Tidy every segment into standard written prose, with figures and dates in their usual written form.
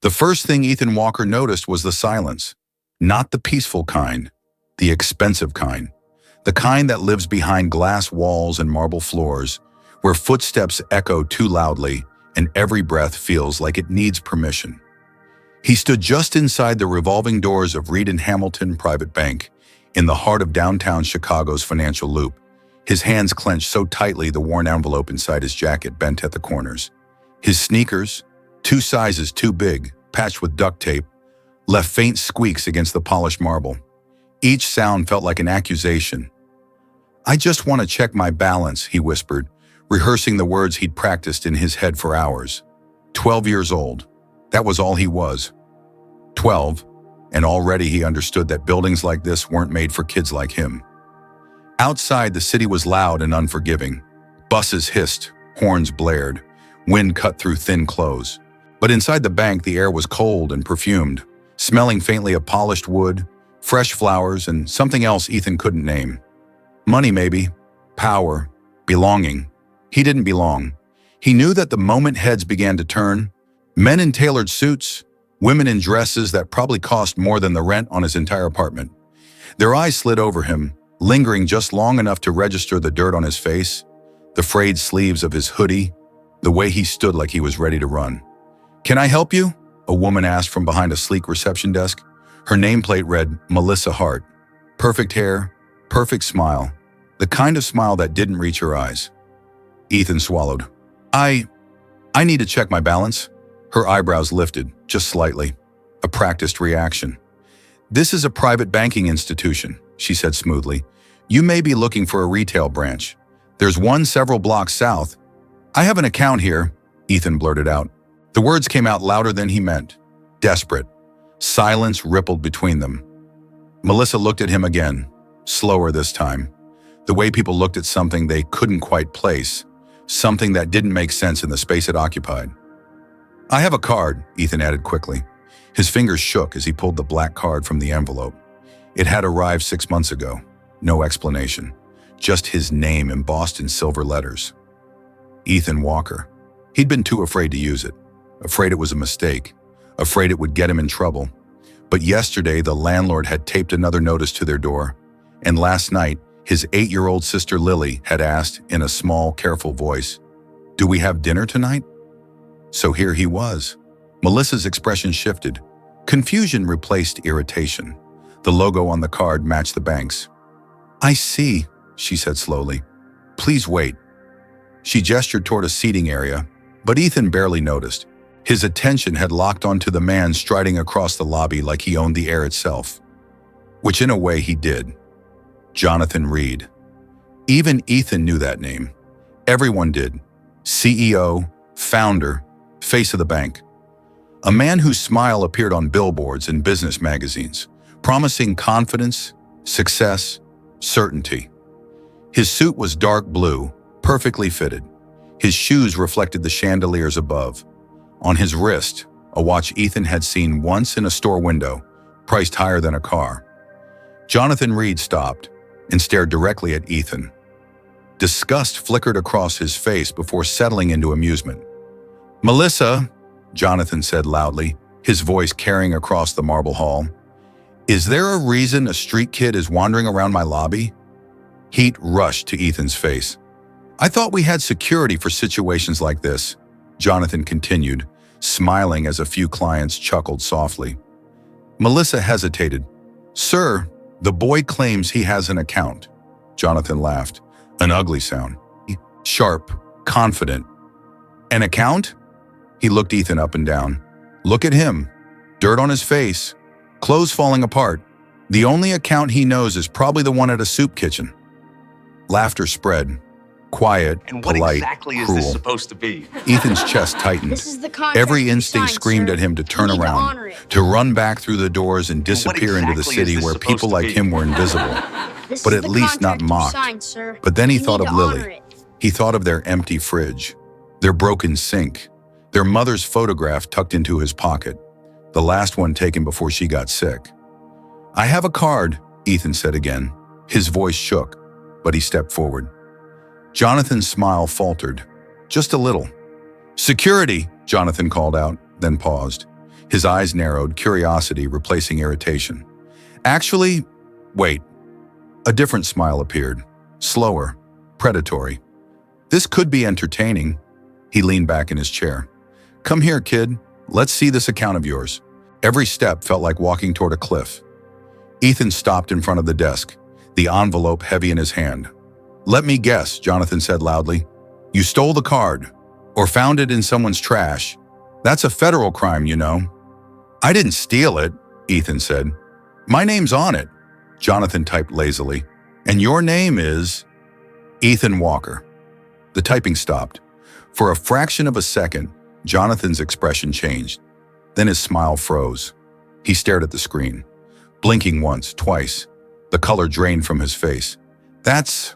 The first thing Ethan Walker noticed was the silence. Not the peaceful kind, the expensive kind. The kind that lives behind glass walls and marble floors, where footsteps echo too loudly and every breath feels like it needs permission. He stood just inside the revolving doors of Reed & Hamilton Private Bank, in the heart of downtown Chicago's financial loop, his hands clenched so tightly the worn envelope inside his jacket bent at the corners. His sneakers, 2 sizes too big, patched with duct tape, left faint squeaks against the polished marble. Each sound felt like an accusation. "I just want to check my balance," he whispered, rehearsing the words he'd practiced in his head for hours. 12 years old. That was all he was. 12, and already he understood that buildings like this weren't made for kids like him. Outside, the city was loud and unforgiving. Buses hissed, horns blared, wind cut through thin clothes. But inside the bank, the air was cold and perfumed, smelling faintly of polished wood, fresh flowers, and something else Ethan couldn't name. Money maybe, power, belonging. He didn't belong. He knew that the moment heads began to turn, men in tailored suits, women in dresses that probably cost more than the rent on his entire apartment. Their eyes slid over him, lingering just long enough to register the dirt on his face, the frayed sleeves of his hoodie, the way he stood like he was ready to run. "Can I help you?" a woman asked from behind a sleek reception desk. Her nameplate read Melissa Hart. Perfect hair, perfect smile, the kind of smile that didn't reach her eyes. Ethan swallowed. I need to check my balance." Her eyebrows lifted, just slightly, a practiced reaction. "This is a private banking institution," she said smoothly. "You may be looking for a retail branch. There's one several blocks south." "I have an account here," Ethan blurted out. The words came out louder than he meant. Desperate. Silence rippled between them. Melissa looked at him again, slower this time. The way people looked at something they couldn't quite place, something that didn't make sense in the space it occupied. "I have a card," Ethan added quickly. His fingers shook as he pulled the black card from the envelope. It had arrived 6 months ago. No explanation. Just his name embossed in silver letters. Ethan Walker. He'd been too afraid to use it. Afraid it was a mistake. Afraid it would get him in trouble. But yesterday, the landlord had taped another notice to their door. And last night, his 8-year-old sister Lily had asked in a small, careful voice, "Do we have dinner tonight?" So here he was. Melissa's expression shifted. Confusion replaced irritation. The logo on the card matched the bank's. "I see," she said slowly. "Please wait." She gestured toward a seating area, but Ethan barely noticed. His attention had locked onto the man striding across the lobby like he owned the air itself. Which in a way he did. Jonathan Reed. Even Ethan knew that name. Everyone did. CEO, founder, face of the bank. A man whose smile appeared on billboards and business magazines, promising confidence, success, certainty. His suit was dark blue, perfectly fitted. His shoes reflected the chandeliers above. On his wrist, a watch Ethan had seen once in a store window, priced higher than a car. Jonathan Reed stopped and stared directly at Ethan. Disgust flickered across his face before settling into amusement. "Melissa," Jonathan said loudly, his voice carrying across the marble hall, "is there a reason a street kid is wandering around my lobby?" Heat rushed to Ethan's face. "I thought we had security for situations like this," Jonathan continued, smiling as a few clients chuckled softly. Melissa hesitated. "Sir, the boy claims he has an account." Jonathan laughed, an ugly sound. Sharp, confident. "An account?" He looked Ethan up and down. "Look at him. Dirt on his face. Clothes falling apart. The only account he knows is probably the one at a soup kitchen." Laughter spread. Quiet, and what polite, exactly cruel. is this supposed to be? Ethan's chest tightened. This is the contract Every you instinct signed, screamed sir. at him to turn You need to around, honor it. to run back through the doors and disappear into the exactly is city this where supposed people to like be? him were invisible. This But is at the least not contract you mocked. signed, sir. But then he You thought need of to honor Lily. it. He thought of their empty fridge, their broken sink, their mother's photograph tucked into his pocket, the last one taken before she got sick. "I have a card," Ethan said again. His voice shook, but he stepped forward. Jonathan's smile faltered, just a little. "Security," Jonathan called out, then paused. His eyes narrowed, curiosity replacing irritation. Actually, wait. A different smile appeared, slower, predatory. This could be entertaining. He leaned back in his chair. Come here, kid. Let's see this account of yours. Every step felt like walking toward a cliff. Ethan stopped in front of the desk, the envelope heavy in his hand. Let me guess, Jonathan said loudly. You stole the card, or found it in someone's trash. That's a federal crime, you know. I didn't steal it, Ethan said. My name's on it, Jonathan typed lazily. And your name is… Ethan Walker. The typing stopped. For a fraction of a second, Jonathan's expression changed. Then his smile froze. He stared at the screen, blinking once, twice. The color drained from his face. That's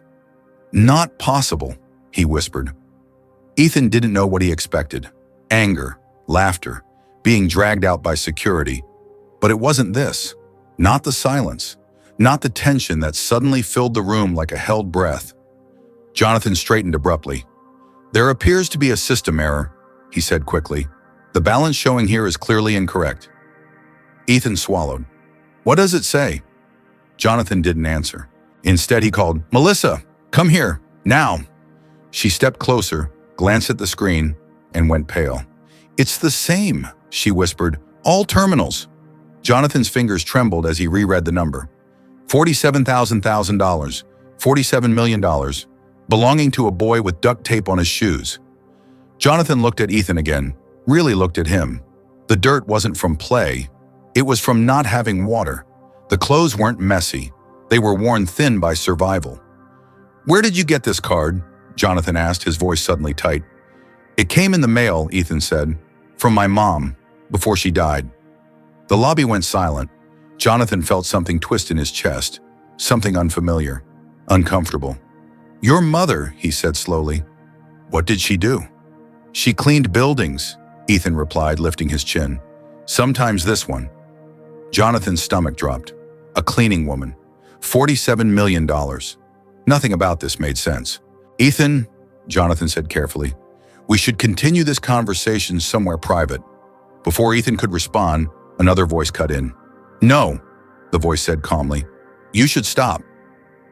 not possible, he whispered. Ethan didn't know what he expected. Anger, laughter, being dragged out by security. But it wasn't this. Not the silence. Not the tension that suddenly filled the room like a held breath. Jonathan straightened abruptly. There appears to be a system error, he said quickly. The balance showing here is clearly incorrect. Ethan swallowed. What does it say? Jonathan didn't answer. Instead, he called, Melissa, come here, now. She stepped closer, glanced at the screen, and went pale. It's the same, she whispered. All terminals. Jonathan's fingers trembled as he reread the number. $47,000, $47 million, belonging to a boy with duct tape on his shoes. Jonathan looked at Ethan again, really looked at him. The dirt wasn't from play. It was from not having water. The clothes weren't messy. They were worn thin by survival. Where did you get this card? Jonathan asked, his voice suddenly tight. It came in the mail, Ethan said, from my mom, before she died. The lobby went silent. Jonathan felt something twist in his chest, something unfamiliar, uncomfortable. Your mother, he said slowly. What did she do? She cleaned buildings, Ethan replied, lifting his chin. Sometimes this one. Jonathan's stomach dropped. A cleaning woman. $47 million. Nothing about this made sense. Ethan, Jonathan said carefully, we should continue this conversation somewhere private. Before Ethan could respond, another voice cut in. No, the voice said calmly. You should stop.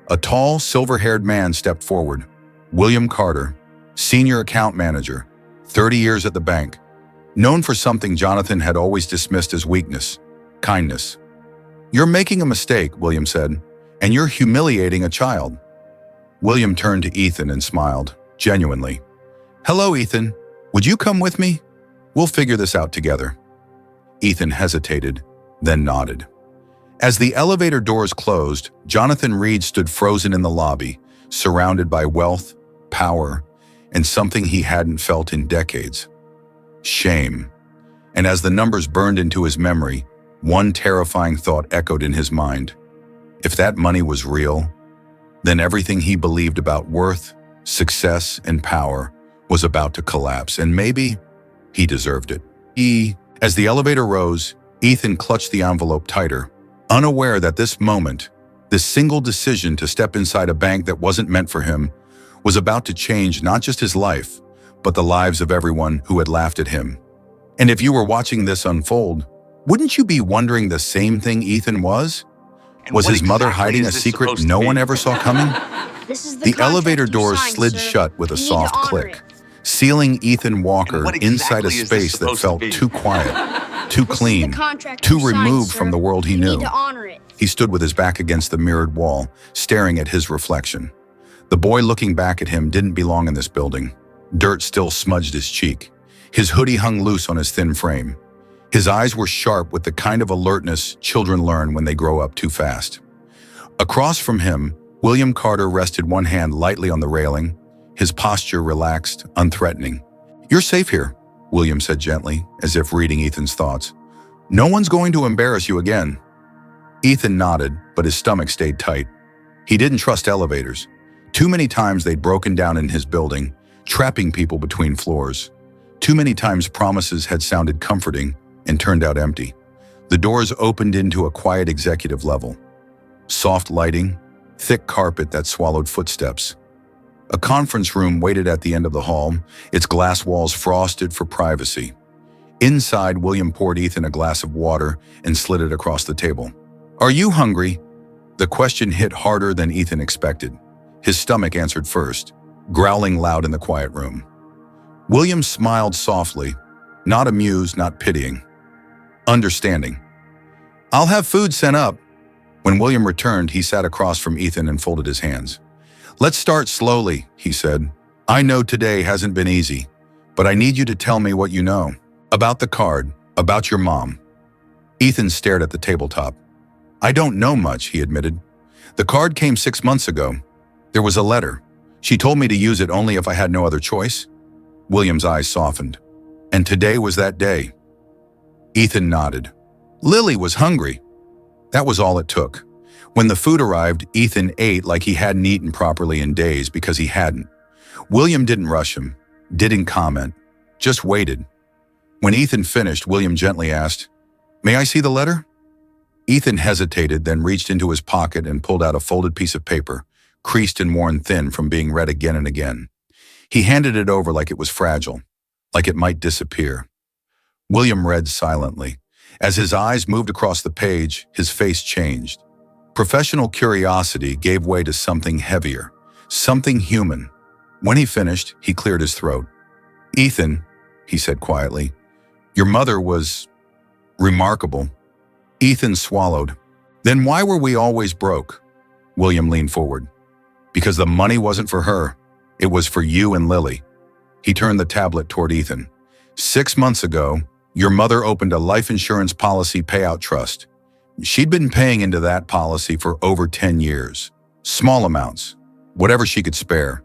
A tall, silver-haired man stepped forward. William Carter, senior account manager, 30 years at the bank. Known for something Jonathan had always dismissed as weakness, kindness. You're making a mistake, William said, and you're humiliating a child. William turned to Ethan and smiled, genuinely. Hello, Ethan. Would you come with me? We'll figure this out together. Ethan hesitated, then nodded. As the elevator doors closed, Jonathan Reed stood frozen in the lobby, surrounded by wealth, power, and something he hadn't felt in decades. Shame. And as the numbers burned into his memory, one terrifying thought echoed in his mind. If that money was real, then everything he believed about worth, success, and power was about to collapse, and maybe he deserved it. As the elevator rose, Ethan clutched the envelope tighter, unaware that this moment, this single decision to step inside a bank that wasn't meant for him, was about to change not just his life, but the lives of everyone who had laughed at him. And if you were watching this unfold, wouldn't you be wondering the same thing Ethan was? Was his mother hiding a secret no one ever saw coming? The elevator doors slid shut with a soft click, sealing Ethan Walker inside a space that felt too quiet, too clean, too removed from the world he knew. He stood with his back against the mirrored wall, staring at his reflection. The boy looking back at him didn't belong in this building. Dirt still smudged his cheek. His hoodie hung loose on his thin frame. His eyes were sharp with the kind of alertness children learn when they grow up too fast. Across from him, William Carter rested one hand lightly on the railing, his posture relaxed, unthreatening. You're safe here, William said gently, as if reading Ethan's thoughts. No one's going to embarrass you again. Ethan nodded, but his stomach stayed tight. He didn't trust elevators. Too many times they'd broken down in his building, trapping people between floors. Too many times promises had sounded comforting and turned out empty. The doors opened into a quiet executive level. Soft lighting, thick carpet that swallowed footsteps. A conference room waited at the end of the hall, its glass walls frosted for privacy. Inside, William poured Ethan a glass of water and slid it across the table. "Are you hungry?" The question hit harder than Ethan expected. His stomach answered first, growling loud in the quiet room. William smiled softly, not amused, not pitying. Understanding. "I'll have food sent up." When William returned, he sat across from Ethan and folded his hands. "Let's start slowly," he said. "I know today hasn't been easy, but I need you to tell me what you know. About the card, about your mom." Ethan stared at the tabletop. "I don't know much," he admitted. "The card came 6 months ago. There was a letter. She told me to use it only if I had no other choice." William's eyes softened. "And today was that day." Ethan nodded. "Lily was hungry. That was all it took. When the food arrived, Ethan ate like he hadn't eaten properly in days because he hadn't. William didn't rush him, didn't comment, just waited. When Ethan finished, William gently asked, "May I see the letter?" Ethan hesitated, then reached into his pocket and pulled out a folded piece of paper, creased and worn thin from being read again and again. He handed it over like it was fragile, like it might disappear. William read silently. As his eyes moved across the page, his face changed. Professional curiosity gave way to something heavier, something human. When he finished, he cleared his throat. "Ethan," he said quietly, "your mother was remarkable." Ethan swallowed. "Then why were we always broke?" William leaned forward. "Because the money wasn't for her. It was for you and Lily." He turned the tablet toward Ethan. 6 months ago, your mother opened a life insurance policy payout trust. She'd been paying into that policy for over 10 years. Small amounts, whatever she could spare.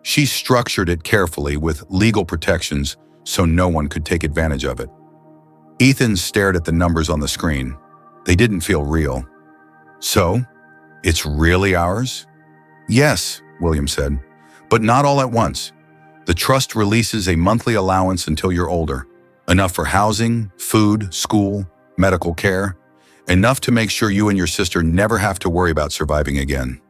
She structured it carefully with legal protections so no one could take advantage of it. Ethan stared at the numbers on the screen. They didn't feel real. "So, it's really ours?" "Yes," William said, "but not all at once. The trust releases a monthly allowance until you're older. Enough for housing, food, school, medical care. Enough to make sure you and your sister never have to worry about surviving again."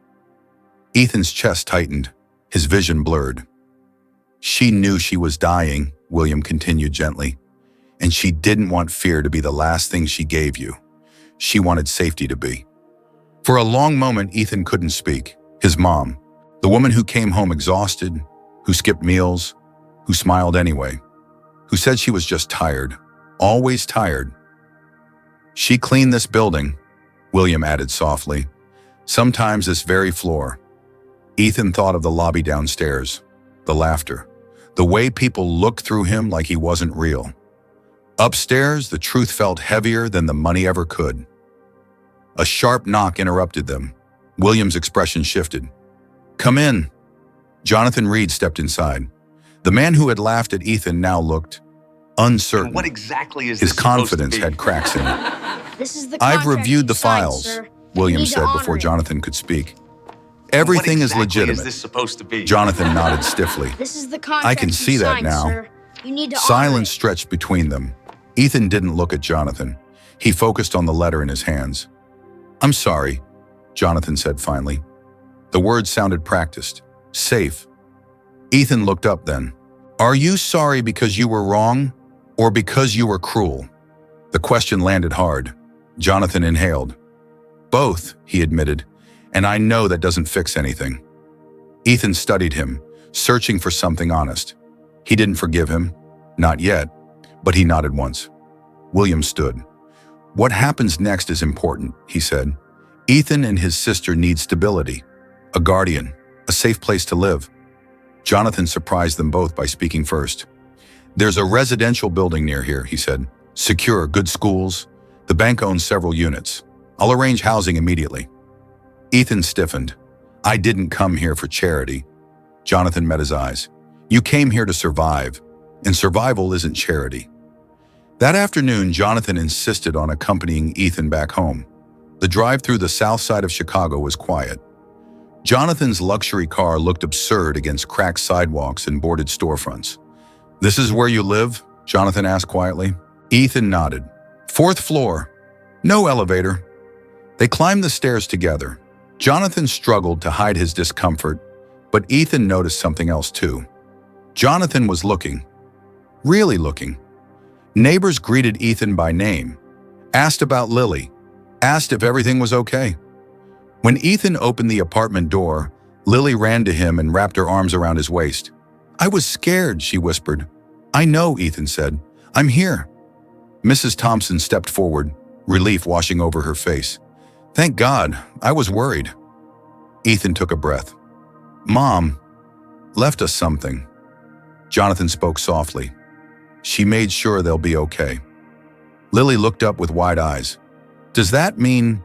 Ethan's chest tightened, his vision blurred. "She knew she was dying," William continued gently, "and she didn't want fear to be the last thing she gave you. She wanted safety to be." For a long moment, Ethan couldn't speak. His mom, the woman who came home exhausted, who skipped meals, who smiled anyway, who said she was just tired, always tired. "She cleaned this building," William added softly. "Sometimes this very floor." Ethan thought of the lobby downstairs, the laughter, the way people looked through him like he wasn't real. Upstairs, the truth felt heavier than the money ever could. A sharp knock interrupted them. William's expression shifted. "Come in." Jonathan Reed stepped inside. The man who had laughed at Ethan now looked uncertain. What exactly is His confidence had cracks in it. This is the "I've contract reviewed the you signed, files," sir. William You need to said honor before it. Jonathan could speak. "Everything is What exactly legitimate." is this supposed to be? Jonathan nodded stiffly. This is the contract "I can you see that signed, now." Sir. You need to Silence honor stretched between them. Ethan didn't look at Jonathan. He focused on the letter in his hands. "I'm sorry," Jonathan said finally. The words sounded practiced, safe. Ethan looked up then. "Are you sorry because you were wrong, or because you were cruel?" The question landed hard. Jonathan inhaled. "Both," he admitted, "and I know that doesn't fix anything." Ethan studied him, searching for something honest. He didn't forgive him, not yet, but he nodded once. William stood. "What happens next is important," he said. "Ethan and his sister need stability, a guardian, a safe place to live." Jonathan surprised them both by speaking first. "There's a residential building near here," he said. "Secure, good schools. The bank owns several units. I'll arrange housing immediately." Ethan stiffened. "I didn't come here for charity." Jonathan met his eyes. "You came here to survive, and survival isn't charity." That afternoon, Jonathan insisted on accompanying Ethan back home. The drive through the south side of Chicago was quiet. Jonathan's luxury car looked absurd against cracked sidewalks and boarded storefronts. "This is where you live?" Jonathan asked quietly. Ethan nodded. "4th floor. No elevator." They climbed the stairs together. Jonathan struggled to hide his discomfort, but Ethan noticed something else too. Jonathan was looking. Really looking. Neighbors greeted Ethan by name, asked about Lily, asked if everything was okay. When Ethan opened the apartment door, Lily ran to him and wrapped her arms around his waist. "I was scared," she whispered. "I know," Ethan said. "I'm here." Mrs. Thompson stepped forward, relief washing over her face. "Thank God, I was worried." Ethan took a breath. "Mom left us something." Jonathan spoke softly. "She made sure they'll be okay." Lily looked up with wide eyes. "Does that mean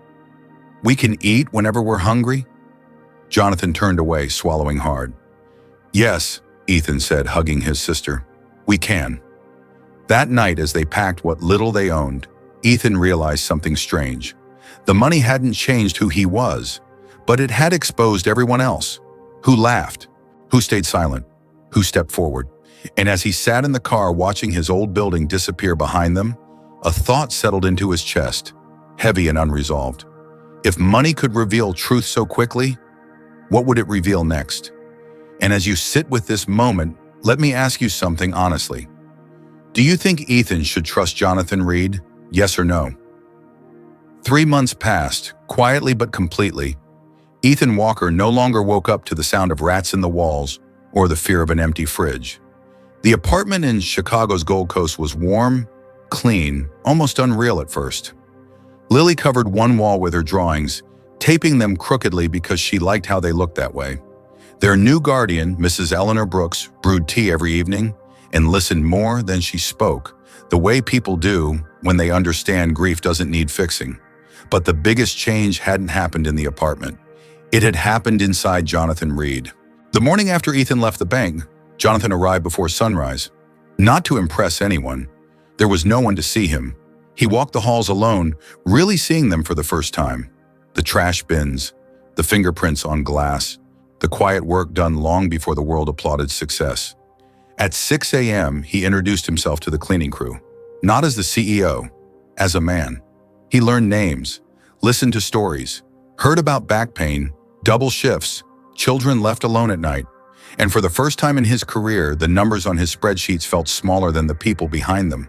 we can eat whenever we're hungry?" Jonathan turned away, swallowing hard. "Yes," Ethan said, hugging his sister. "We can." That night, as they packed what little they owned, Ethan realized something strange. The money hadn't changed who he was, but it had exposed everyone else. Who laughed? Who stayed silent? Who stepped forward? And as he sat in the car watching his old building disappear behind them, a thought settled into his chest, heavy and unresolved. If money could reveal truth so quickly, what would it reveal next? And as you sit with this moment, let me ask you something honestly. Do you think Ethan should trust Jonathan Reed? Yes or no? 3 months passed, quietly but completely. Ethan Walker no longer woke up to the sound of rats in the walls or the fear of an empty fridge. The apartment in Chicago's Gold Coast was warm, clean, almost unreal at first. Lily covered one wall with her drawings, taping them crookedly because she liked how they looked that way. Their new guardian, Mrs. Eleanor Brooks, brewed tea every evening and listened more than she spoke, the way people do when they understand grief doesn't need fixing. But the biggest change hadn't happened in the apartment. It had happened inside Jonathan Reed. The morning after Ethan left the bank, Jonathan arrived before sunrise. Not to impress anyone, there was no one to see him. He walked the halls alone, really seeing them for the first time. The trash bins, the fingerprints on glass, the quiet work done long before the world applauded success. At 6 a.m., he introduced himself to the cleaning crew, not as the CEO, as a man. He learned names, listened to stories, heard about back pain, double shifts, children left alone at night, and for the first time in his career, the numbers on his spreadsheets felt smaller than the people behind them.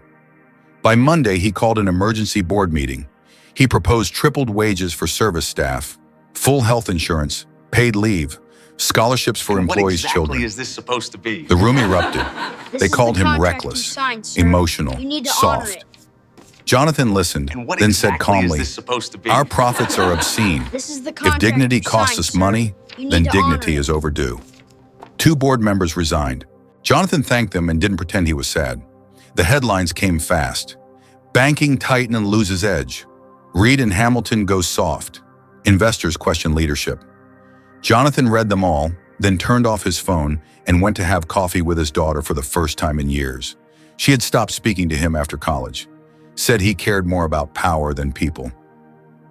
By Monday, he called an emergency board meeting. He proposed tripled wages for service staff, full health insurance, paid leave, scholarships for employees' children. What exactly is this supposed to be? The room erupted. They called him reckless, emotional, soft. Jonathan listened, then said calmly, "Our profits are obscene. If dignity costs us money, then dignity is overdue." 2 board members resigned. Jonathan thanked them and didn't pretend he was sad. The headlines came fast. Banking titan and loses edge. Reed and Hamilton goes soft. Investors question leadership. Jonathan read them all, then turned off his phone and went to have coffee with his daughter for the first time in years. She had stopped speaking to him after college, said he cared more about power than people.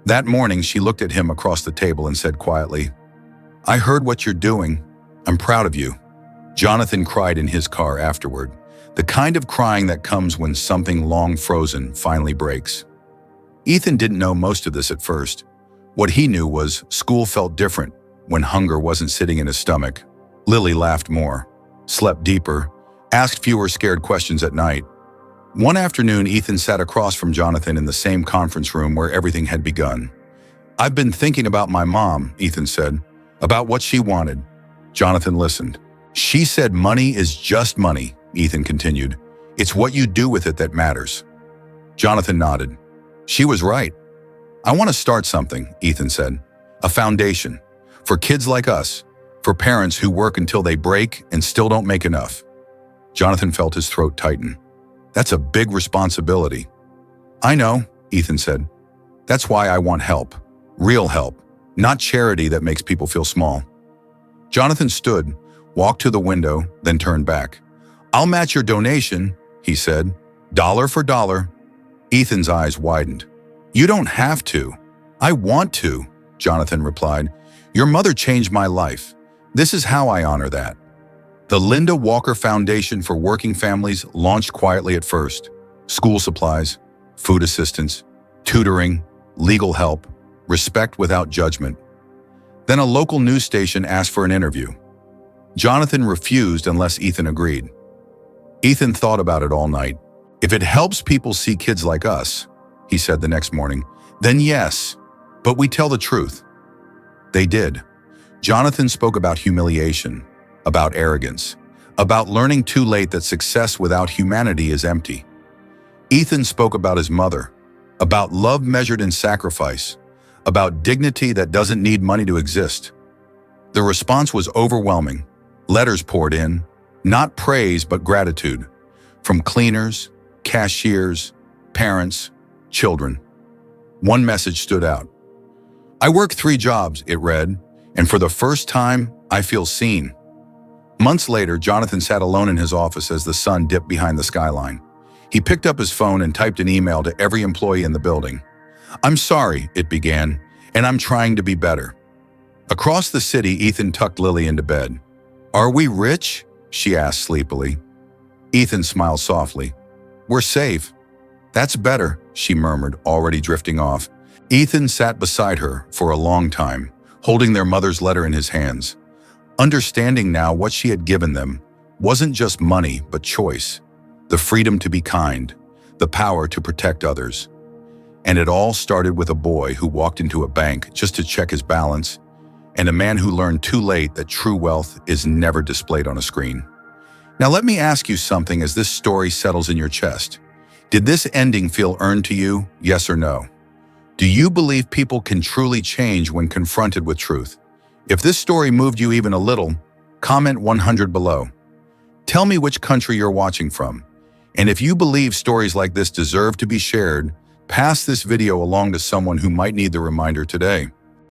That morning, she looked at him across the table and said quietly, "I heard what you're doing. I'm proud of you." Jonathan cried in his car afterward, the kind of crying that comes when something long frozen finally breaks. Ethan didn't know most of this at first. What he knew was school felt different when hunger wasn't sitting in his stomach. Lily laughed more, slept deeper, asked fewer scared questions at night. One afternoon, Ethan sat across from Jonathan in the same conference room where everything had begun. "I've been thinking about my mom," Ethan said, "about what she wanted." Jonathan listened. "She said money is just money," Ethan continued. "It's what you do with it that matters." Jonathan nodded. "She was right. I want to start something," Ethan said. "A foundation. For kids like us. For parents who work until they break and still don't make enough." Jonathan felt his throat tighten. "That's a big responsibility." "I know," Ethan said. "That's why I want help. Real help. Not charity that makes people feel small." Jonathan stood, walked to the window, then turned back. "I'll match your donation," he said. "Dollar for dollar." Ethan's eyes widened. "You don't have to." "I want to," Jonathan replied. "Your mother changed my life. This is how I honor that." The Linda Walker Foundation for Working Families launched quietly at first. School supplies, food assistance, tutoring, legal help, respect without judgment. Then a local news station asked for an interview. Jonathan refused unless Ethan agreed. Ethan thought about it all night. If it helps people see kids like us, he said the next morning, then yes, but we tell the truth. They did. Jonathan spoke about humiliation, about arrogance, about learning too late that success without humanity is empty. Ethan spoke about his mother, about love measured in sacrifice, about dignity that doesn't need money to exist. The response was overwhelming. Letters poured in, not praise but gratitude, from cleaners, cashiers, parents, children. One message stood out. "I work 3 jobs," it read, "and for the first time, I feel seen." Months later, Jonathan sat alone in his office as the sun dipped behind the skyline. He picked up his phone and typed an email to every employee in the building. "I'm sorry," it began, "and I'm trying to be better." Across the city, Ethan tucked Lily into bed. "Are we rich?" she asked sleepily. Ethan smiled softly. "We're safe." "That's better," she murmured, already drifting off. Ethan sat beside her for a long time, holding their mother's letter in his hands. Understanding now what she had given them wasn't just money, but choice. The freedom to be kind, the power to protect others. And it all started with a boy who walked into a bank just to check his balance, and a man who learned too late that true wealth is never displayed on a screen. Now let me ask you something as this story settles in your chest. Did this ending feel earned to you, yes or no? Do you believe people can truly change when confronted with truth? If this story moved you even a little, comment 100 below. Tell me which country you're watching from. And if you believe stories like this deserve to be shared, pass this video along to someone who might need the reminder today.